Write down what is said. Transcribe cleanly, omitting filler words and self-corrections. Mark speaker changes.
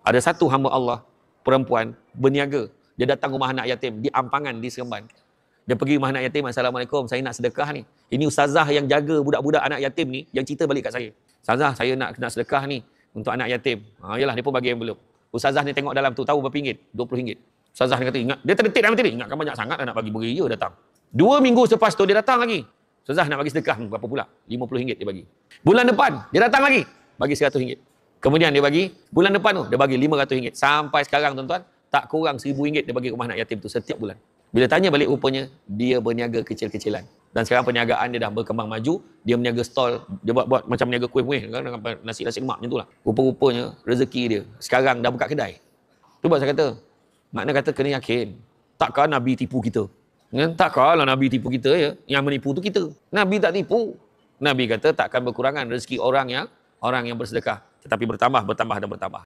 Speaker 1: Ada satu hamba Allah, perempuan, berniaga. Dia datang rumah anak yatim, di Ampangan, di Seremban. Dia pergi rumah anak yatim, Assalamualaikum, saya nak sedekah ni. Ini ustazah yang jaga budak-budak anak yatim ni, yang cerita balik kat saya. Ustazah, saya nak sedekah ni, untuk anak yatim. Yalah, dia pun bagi envelope. Ustazah ni tengok dalam tu, tahu berapa ringgit? RM20. Ustazah ni kata, ingat, dia terdetik dalam hati dia, ingatkan banyak sangat nak bagi beria datang. 2 minggu selepas tu, dia datang lagi. Ustazah nak bagi sedekah, berapa pula? RM50 dia bagi. Bulan depan, dia datang lagi, bagi RM100. Kemudian dia bagi, bulan depan tu, dia bagi RM500. Sampai sekarang tuan-tuan, tak kurang RM1,000 dia bagi rumah anak yatim tu setiap bulan. Bila tanya balik rupanya, dia berniaga kecil-kecilan. Dan sekarang perniagaan dia dah berkembang maju, dia berniaga stall, dia buat macam berniaga kuih-kuih, nasi-nasi lemak macam tu lah. Rupa-rupanya, rezeki dia, sekarang dah buka kedai. Tu buat saya kata, makna kata kena yakin, takkan Nabi tipu kita. Takkanlah Nabi tipu kita ya, yang menipu tu kita. Nabi tak tipu. Nabi kata takkan berkurangan rezeki orang yang bersedekah, tetapi bertambah dan bertambah.